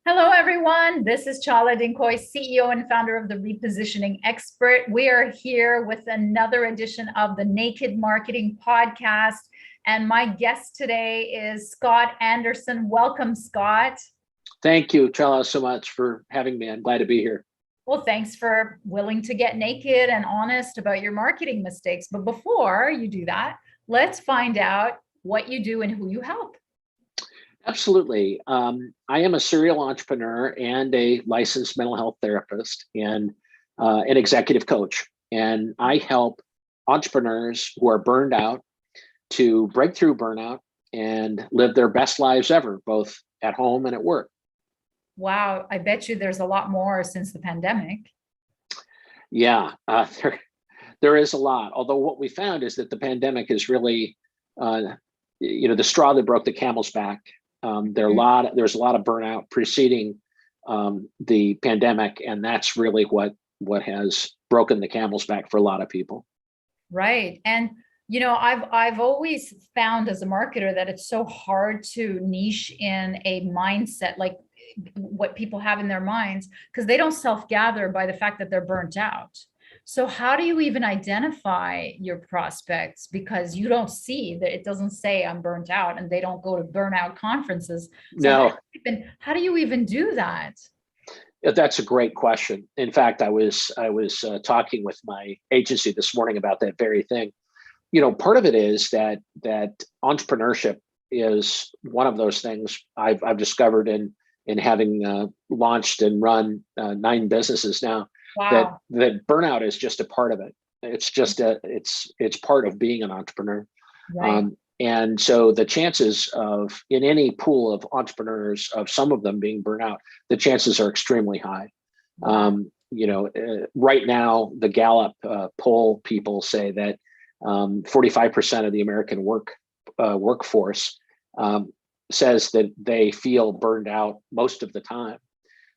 Hello, everyone. This is Chala Dinkoy, CEO and founder of the Repositioning Expert. We are here with another edition of the Naked Marketing Podcast. And my guest today is Scott Anderson. Welcome, Scott. Thank you, Chala, so much for having me. I'm glad to be here. Well, thanks for willing to get naked and honest about your marketing mistakes. But before you do that, let's find out what you do and who you help. Absolutely. I am a serial entrepreneur and a licensed mental health therapist and an executive coach. And I help entrepreneurs who are burned out to break through burnout and live their best lives ever, both at home and at work. Wow, I bet you there's a lot more since the pandemic. Yeah, there is a lot. Although what we found is that the pandemic is really, the straw that broke the camel's back. There's a lot of burnout preceding the pandemic, and that's really what has broken the camel's back for a lot of people. Right. And I've always found as a marketer that it's so hard to niche in a mindset like what people have in their minds because they don't self-gather by the fact that they're burnt out. So how do you even identify your prospects? Because you don't see that it doesn't say I'm burnt out and they don't go to burnout conferences. So No, how do you even do that? that's a great question. In fact, I was talking with my agency this morning about that very thing. Part of it is that entrepreneurship is one of those things I've discovered in having launched and run 9 businesses now. Wow. That burnout is just a part of it. It's part of being an entrepreneur. Right. And so the chances of in any pool of entrepreneurs of some of them being burnt out, the chances are extremely high. Right now the Gallup poll people say that 45% of the American workforce says that they feel burned out most of the time.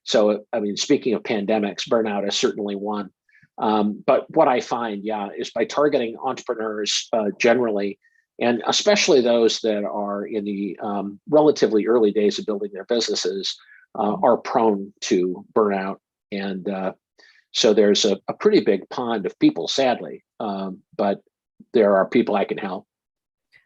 So, I mean, speaking of pandemics, burnout is certainly one. But what I find, is by targeting entrepreneurs generally, and especially those that are in the relatively early days of building their businesses, are prone to burnout. And so there's a pretty big pond of people, sadly, but there are people I can help.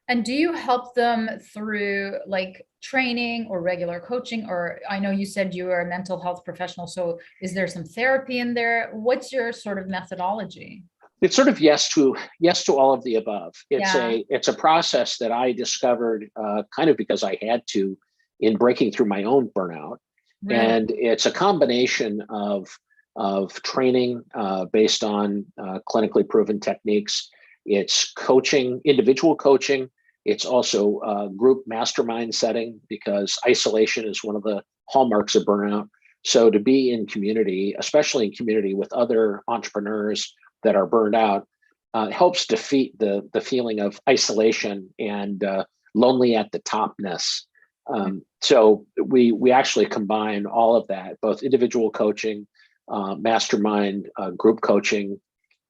And do you help them through like training or regular coaching? Or I know you said you are a mental health professional. So is there some therapy in there? What's your sort of methodology? It's sort of yes to all of the above. Yeah. It's a process that I discovered kind of because I had to in breaking through my own burnout, Really? and it's a combination of training based on clinically proven techniques. It's coaching, individual coaching. It's also group mastermind setting because isolation is one of the hallmarks of burnout. So to be in community, especially in community with other entrepreneurs that are burned out, helps defeat the feeling of isolation and lonely at the topness. So we actually combine all of that, both individual coaching, mastermind, group coaching,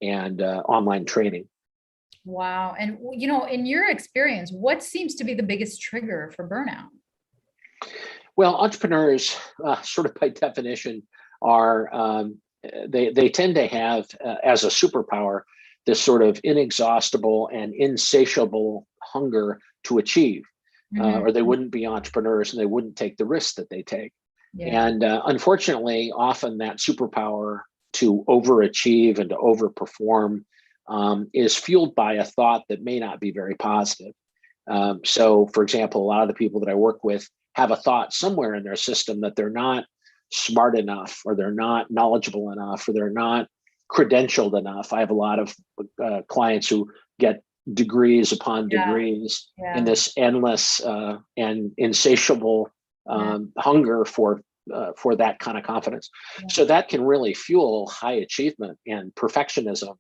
and online training. Wow. And in your experience, what seems to be the biggest trigger for burnout? Well, entrepreneurs, sort of by definition, are they tend to have as a superpower this sort of inexhaustible and insatiable hunger to achieve, or they Mhm. wouldn't be entrepreneurs and they wouldn't take the risks that they take. Yeah. And unfortunately, often that superpower to overachieve and to overperform is fueled by a thought that may not be very positive. So, for example, a lot of the people that I work with have a thought somewhere in their system that they're not smart enough, or they're not knowledgeable enough, or they're not credentialed enough. I have a lot of clients who get degrees upon Yeah. degrees in Yeah. this endless and insatiable Yeah. hunger for that kind of confidence. Yeah. So that can really fuel high achievement, and perfectionism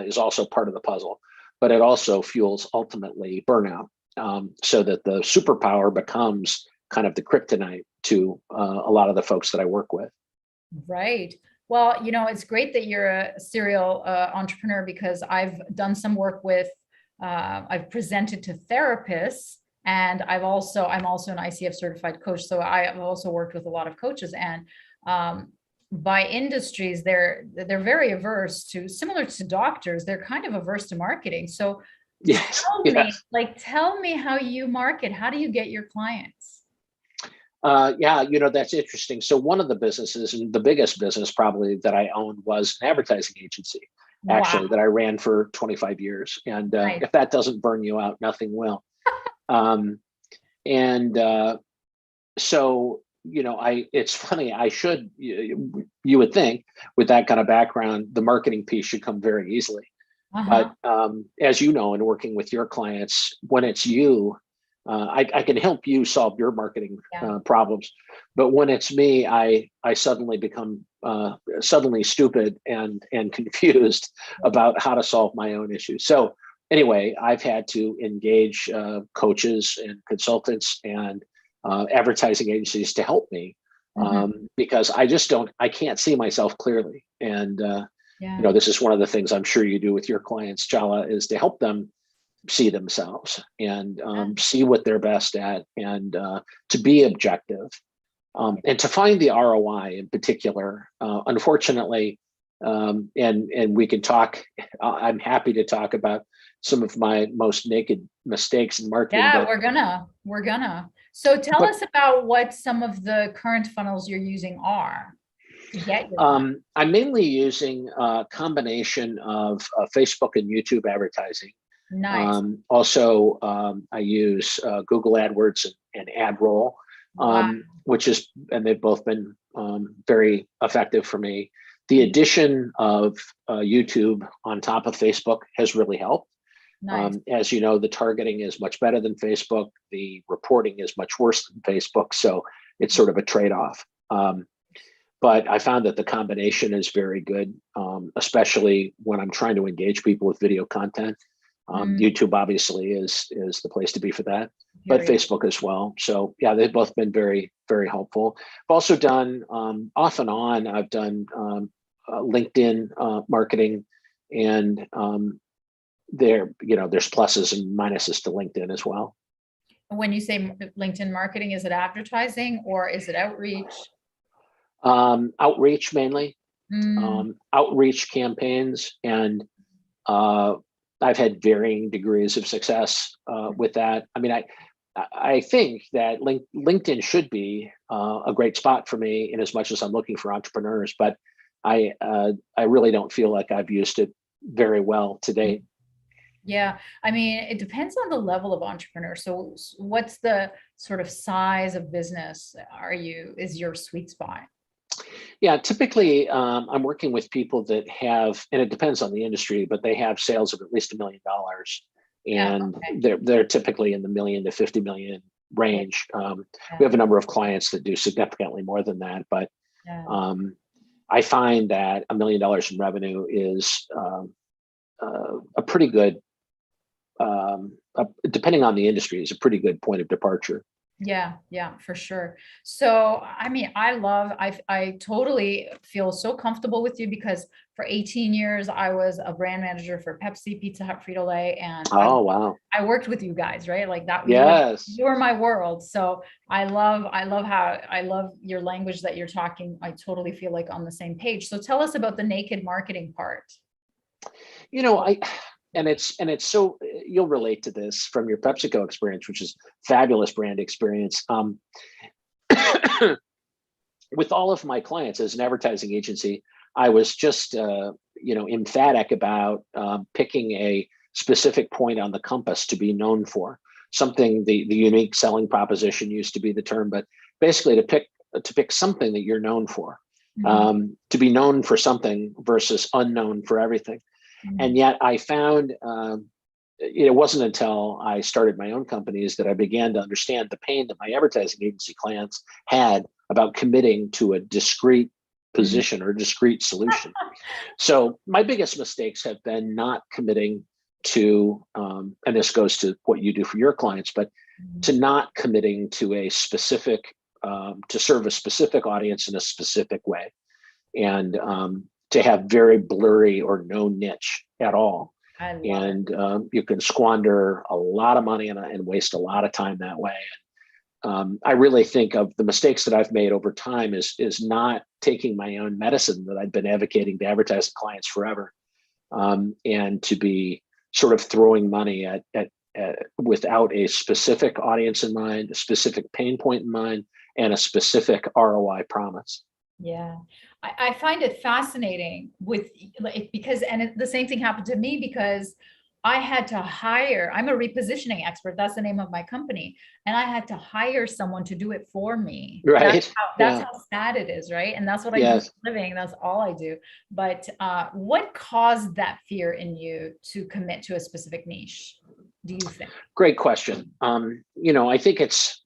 is also part of the puzzle, but it also fuels ultimately burnout. So that the superpower becomes kind of the kryptonite to a lot of the folks that I work with. Right. Well, it's great that you're a serial entrepreneur because I've done some work with, I've presented to therapists And I'm also an ICF certified coach. So I've also worked with a lot of coaches, and by industries, they're very averse to, similar to doctors, they're kind of averse to marketing. So Yes. tell me how you market. How do you get your clients? Yeah, that's interesting. So one of the businesses, and the biggest business probably that I owned, was an advertising agency, actually, Wow. that I ran for 25 years. And Nice. if that doesn't burn you out, nothing will. Um, and so, it's funny, you would think with that kind of background, the marketing piece should come very easily. Uh-huh. But as you know, in working with your clients, when it's you, I can help you solve your marketing Yeah. problems. But when it's me, I suddenly become suddenly stupid and confused about how to solve my own issues. So anyway, I've had to engage coaches and consultants and advertising agencies to help me, because I can't see myself clearly. And Yeah. this is one of the things I'm sure you do with your clients, Chala, is to help them see themselves and see what they're best at, and to be objective, and to find the ROI in particular. Unfortunately, and we can talk. I'm happy to talk about some of my most naked mistakes in marketing. Yeah, But we're gonna. So tell but us about what some of the current funnels you're using are to get your clients. I'm mainly using a combination of Facebook and YouTube advertising. Nice. Also, I use Google AdWords and AdRoll, Wow. and they've both been very effective for me. The addition of YouTube on top of Facebook has really helped. Nice. As you know, the targeting is much better than Facebook. The reporting is much worse than Facebook. So it's sort of a trade-off. But I found that the combination is very good, especially when I'm trying to engage people with video content. YouTube obviously is the place to be for that, but Facebook as well. So yeah, they've both been very, very helpful. I've also done off and on. I've done LinkedIn marketing, and there's pluses and minuses to LinkedIn as well. When you say LinkedIn marketing, is it advertising or is it outreach? Outreach mainly, Mm, outreach campaigns, and I've had varying degrees of success with that. I mean, I think that LinkedIn should be a great spot for me in as much as I'm looking for entrepreneurs, but I really don't feel like I've used it very well to date. yeah, I mean, it depends on the level of entrepreneur. So what's the sort of size of business is your sweet spot? Yeah, typically I'm working with people that have, and it depends on the industry, but they have sales of at least $1 million, Yeah, and okay. they're typically in the million to 50 million range. Yeah, We have a number of clients that do significantly more than that, but yeah. I find that $1 million in revenue is a pretty good, depending on the industry, is a pretty good point of departure. Yeah, yeah, for sure. So, I mean, I totally feel so comfortable with you because for 18 years, I was a brand manager for Pepsi, Pizza Hut, Frito-Lay, and Oh, wow. I worked with you guys, right? Like that, Yes. you were my world. So I love your language that you're talking. I totally feel like on the same page. So tell us about the naked marketing part. You know, I and it's so you'll relate to this from your PepsiCo experience, which is fabulous brand experience. With all of my clients as an advertising agency, I was just emphatic about picking a specific point on the compass to be known for. Something, the unique selling proposition used to be the term, but basically to pick something that you're known for, to be known for something versus unknown for everything. And yet I found it wasn't until I started my own companies that I began to understand the pain that my advertising agency clients had about committing to a discrete position or discrete solution. So my biggest mistakes have been not committing to, and this goes to what you do for your clients, but to not committing to a specific, to serve a specific audience in a specific way, and to have very blurry or no niche at all. I love it. and you can squander a lot of money and waste a lot of time that way. I really think of the mistakes that I've made over time is not taking my own medicine that I've been advocating to advertise to clients forever, and to be sort of throwing money at without a specific audience in mind, a specific pain point in mind, and a specific ROI promise. Yeah, I find it fascinating with like because the same thing happened to me because I had to hire. I'm a repositioning expert. That's the name of my company, and I had to hire someone to do it for me. Right? That's Yeah. how sad it is, right? And that's what I do for Yes. a living. That's all I do. But what caused that fear in you to commit to a specific niche? Do you think? Great question. I think it's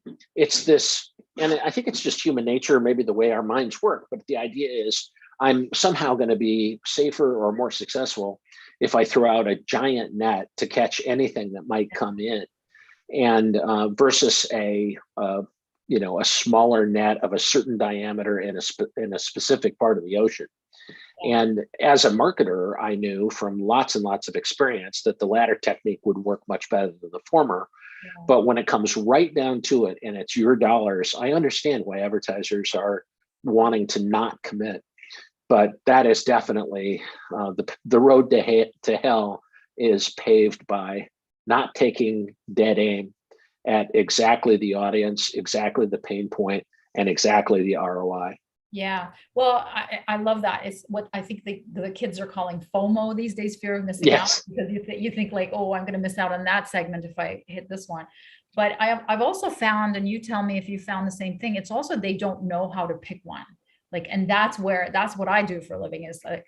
this, and I think it's just human nature, maybe the way our minds work. But the idea is, I'm somehow going to be safer or more successful if I throw out a giant net to catch anything that might come in, and versus a smaller net of a certain diameter in a specific part of the ocean. And as a marketer, I knew from lots and lots of experience that the latter technique would work much better than the former. Yeah. But when it comes right down to it and it's your dollars, I understand why advertisers are wanting to not commit. But that is definitely the road to hell is paved by not taking dead aim at exactly the audience, exactly the pain point, and exactly the ROI. Yeah. Well, I love that. It's what I think the kids are calling FOMO these days, fear of missing out, Yes. because you think like, oh, I'm going to miss out on that segment if I hit this one. But I've also found, and you tell me if you found the same thing, it's also they don't know how to pick one. Like, and that's what I do for a living is like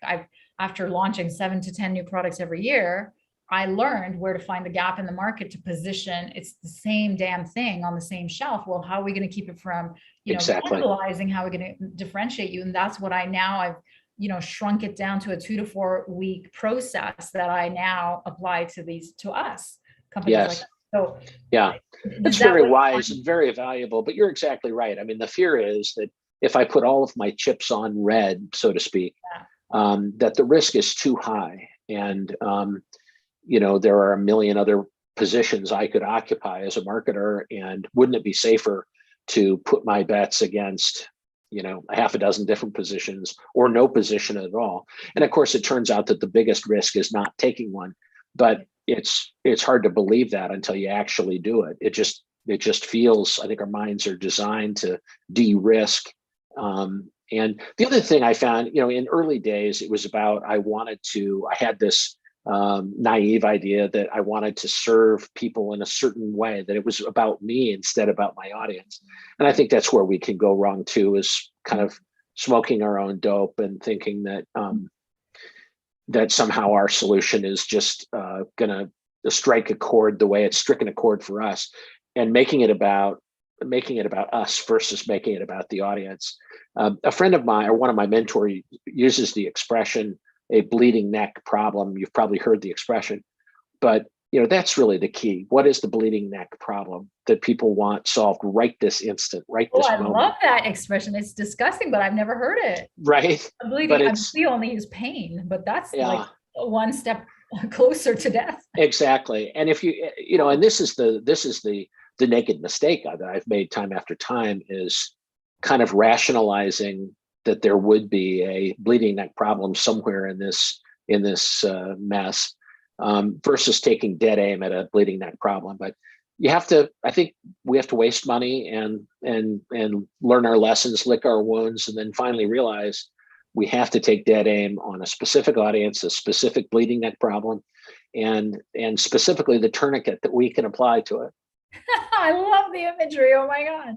after launching 7 to 10 new products every year, I learned where to find the gap in the market to position. It's the same damn thing on the same shelf. Well, how are we going to keep it from Exactly. cannibalizing? How are we going to differentiate you? And that's what I've shrunk it down to a 2 to 4 week process that I now apply to us companies like Yes. that. So Yeah. It's is that very what you wise find? and very valuable, but you're exactly right. I mean, the fear is that if I put all of my chips on red, so to speak, that the risk is too high. And, there are a million other positions I could occupy as a marketer. And wouldn't it be safer to put my bets against, a half a dozen different positions or no position at all? And of course, it turns out that the biggest risk is not taking one, but it's hard to believe that until you actually do it. It just feels, I think our minds are designed to de-risk. And the other thing I found, in early days, it was about, I had this naive idea that I wanted to serve people in a certain way, that it was about me instead about my audience. And I think that's where we can go wrong too, is kind of smoking our own dope and thinking that somehow our solution is just going to strike a chord the way it's stricken a chord for us, and making it about us versus making it about the audience. A friend of mine, or one of my mentors, uses the expression a bleeding neck problem. You've probably heard the expression, but that's really the key. What is the bleeding neck problem that people want solved right this instant, right Oh, this I love moment? that expression. It's disgusting, but I've never heard it. Right. But We only use pain, but that's like yeah, one step closer to death. exactly. And if and this is the naked mistake that I've made time after time, is kind of rationalizing that there would be a bleeding neck problem somewhere in this mess, versus taking dead aim at a bleeding neck problem. But I think we have to waste money and learn our lessons, lick our wounds, and then finally realize we have to take dead aim on a specific audience, a specific bleeding neck problem, and specifically the tourniquet that we can apply to it. I love the imagery. Oh my God.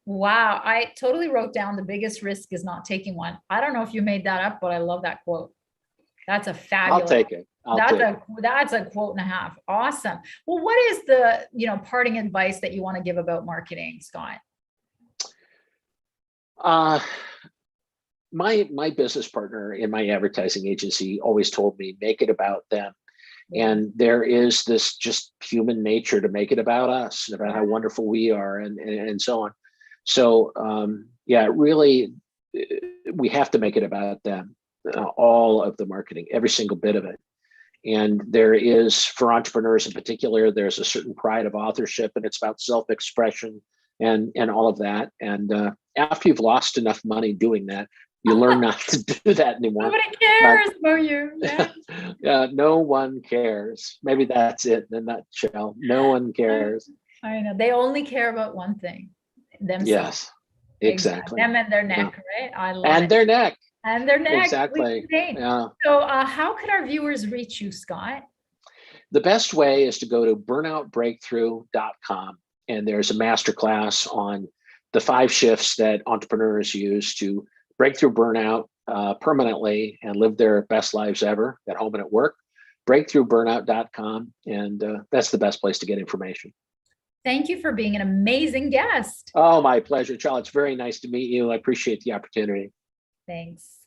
Wow. I totally wrote down the biggest risk is not taking one. I don't know if you made that up, but I love that quote. That's a I'll fabulous, take it. I'll take it. that's a quote and a half. Awesome. Well, what is the, parting advice that you want to give about marketing, Scott? Uh, my business partner in my advertising agency always told me, make it about them. Yeah. And there is this just human nature to make it about us and about how wonderful we are, and so on. So yeah, really, we have to make it about them. All of the marketing, every single bit of it. And there is, for entrepreneurs in particular, there's a certain pride of authorship, and it's about self-expression and all of that. And after you've lost enough money doing that, you learn not to do that anymore. Nobody cares about you. Yeah. No one cares. Maybe that's it in a nutshell. No one cares. I know. They only care about one thing, themselves. Yes, exactly. Them and their neck, right? I love and it. their neck. And their neck. Exactly. Yeah. So how could our viewers reach you, Scott? The best way is to go to burnoutbreakthrough.com, and there's a masterclass on the 5 shifts that entrepreneurs use to break through burnout permanently and live their best lives ever at home and at work. Breakthroughburnout.com, and that's the best place to get information. Thank you for being an amazing guest. Oh, my pleasure, Charles. It's very nice to meet you. I appreciate the opportunity. Thanks.